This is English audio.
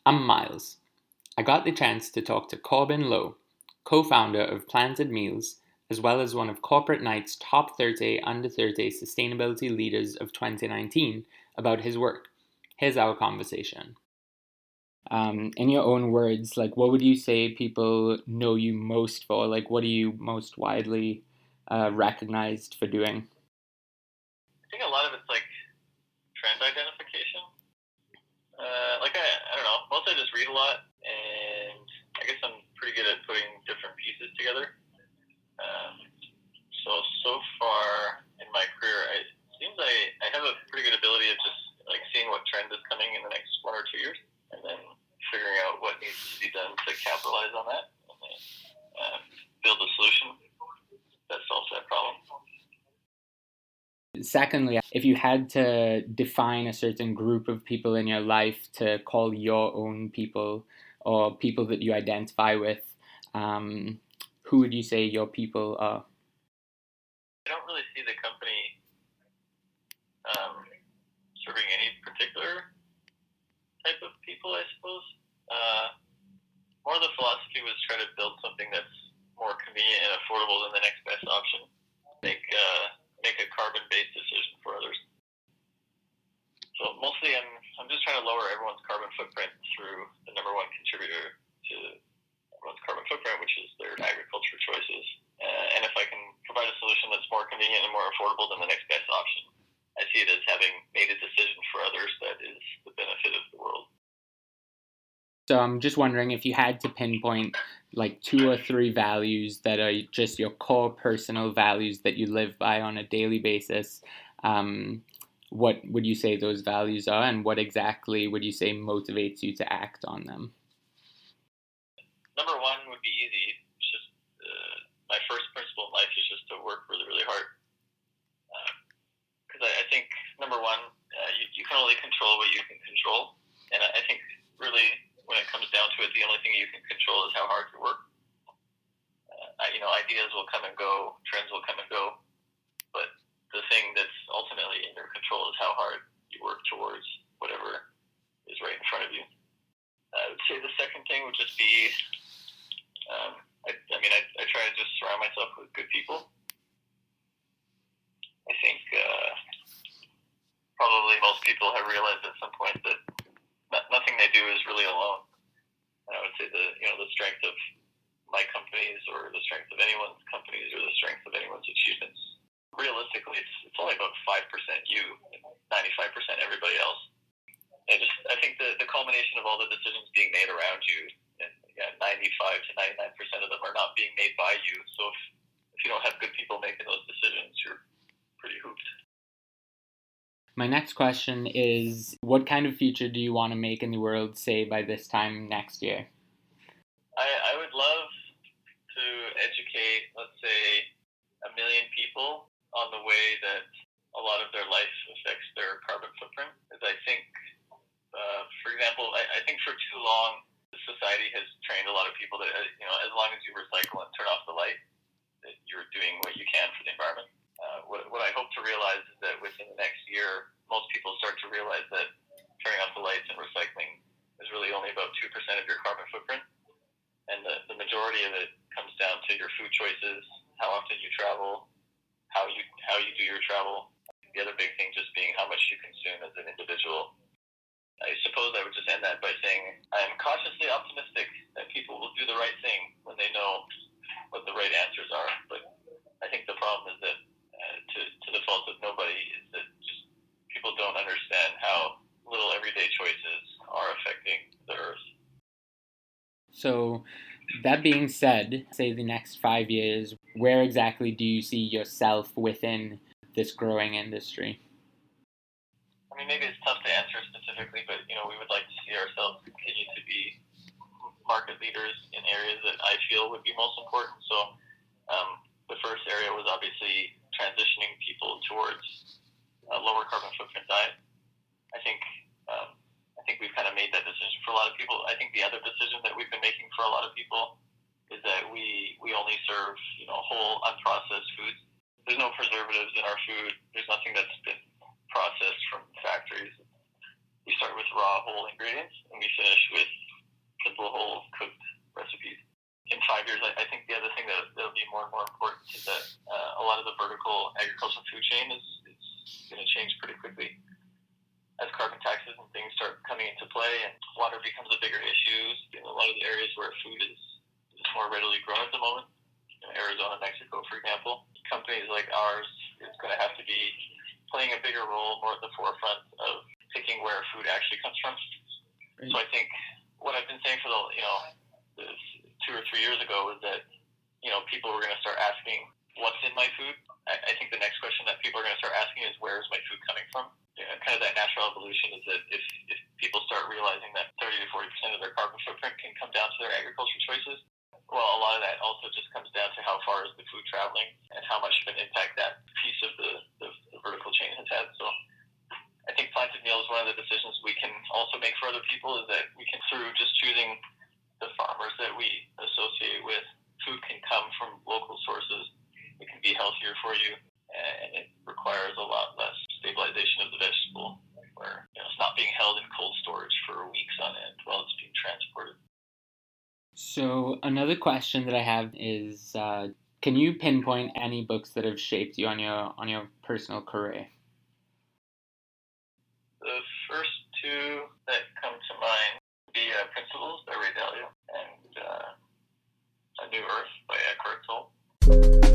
I'm Miles. I got the chance to talk to Corbin Lowe, co-founder of Planted Meals, as well as one of Corporate Night's top 30 under 30 sustainability leaders of 2019, about his work. Here's our conversation. In your own words, like what would you say people know you most for? Like what are you most widely recognized for doing? I think a lot of it's like trend identification. I don't know. Mostly I just read a lot, and I guess I'm pretty good at putting different pieces together. So far in my career, it seems I have a pretty good ability of just like seeing what trend is coming in the next 1 or 2 years, and then figuring out what needs to be done to capitalize on that, and then build a solution that solves that problem. Secondly, if you had to define a certain group of people in your life to call your own people or people that you identify with, who would you say your people are? I don't really see the company serving any particular type of people, I suppose. More the philosophy was try to build something that's more convenient and affordable than the next best option. Make a carbon-based decision for others. So mostly I'm just trying to lower everyone's carbon footprint through the number one contributor to everyone's carbon footprint, which is their agriculture choices. And if I can provide a solution that's more convenient and more affordable than the next best option, I see it as having made a decision for others that is the benefit of the world. So I'm just wondering if you had to pinpoint like 2 or 3 values that are just your core personal values that you live by on a daily basis, what would you say those values are, and what exactly would you say motivates you to act on them? Number one would be easy. It's just my first principle in life is just to work really, really hard. Because I think, number one, you can only control what you can control. And I think really when it comes down to it, the only thing you can control is how hard you work. Ideas will come and go, trends will come and go, but the thing that's ultimately in your control is how hard you work towards whatever is right in front of you. I would say the second thing would just be, I try to just surround myself with good people. I think probably most people have realized at some point that nothing they do is really alone. And I would say the strength of my companies or the strength of anyone's companies or the strength of anyone's achievements, realistically, it's only about 5% you and 95% everybody else. I think the culmination of all the decisions being made around you, and 95 to 99% of them are not being made by you. So if you don't have good people making those decisions, you're pretty hooped. My next question is, what kind of future do you want to make in the world, say, by this time next year? I would love to educate, let's say, 1 million people on the way that a lot of their life affects their carbon footprint. Because I think, for example, I think for too long, society has trained a lot of people that, as long as you recycle and turn off the light, that you're doing what you can for the environment. What I hope to realize is that within the next year, most people start to realize that turning off the lights and recycling is really only about 2% of your carbon footprint. And the majority of it comes down to your food choices, how often you travel, how you do your travel. The other big thing just being how much you consume as an individual. I suppose I would just end that by saying I'm cautiously optimistic that people will do the right thing when they know what the right answers are. But I think the problem is that, to the fault of nobody, is that just people don't understand how little everyday choices are affecting the earth. So, that being said, say the next 5 years, where exactly do you see yourself within this growing industry? I mean, maybe it's tough to answer specifically, but we would like to see ourselves continue to be market leaders in areas that I feel would be most important. So, the first area was obviously transitioning people towards a lower carbon footprint diet. I think we've kind of made that decision for a lot of people. I think the other decision that we've been making for a lot of people is that we only serve whole unprocessed foods. There's no preservatives in our food. There's nothing that's been processed from factories. we start with raw whole ingredients and we finish with simple whole cooked recipes. In 5 years, I think the other thing that'll be more and more important is that a lot of the vertical agricultural food chain is going to change pretty quickly as carbon taxes and things start coming into play and water becomes a bigger issue. In a lot of the areas where food is more readily grown at the moment, Arizona, Mexico, for example, companies like ours is going to have to be playing a bigger role, more at the forefront of picking where food actually comes from. Right. So I think what I've been saying for the 2 or 3 years ago is that people were going to start asking what's in my food. I think the next question that people are going to start asking is where is my food coming from? Kind of that natural evolution is that if people start realizing that 30 to 40% of their carbon footprint can come down to their agriculture choices, well, a lot of that also just comes down to how far is the food traveling and how much of an impact that piece of the vertical chain has had. So I think planted meal is one of the decisions we can also make for other people, is that we can, through just choosing the farmers that we associate with, food can come from local sources. It can be healthier for you, and it requires a lot less stabilization of the vegetable, where it's not being held in cold storage for weeks on end while it's being transported. So another question that I have is, can you pinpoint any books that have shaped you on your personal career? The first two that come to mind would be Principles by Ray Dalio and A New Earth by Eckhart Tolle.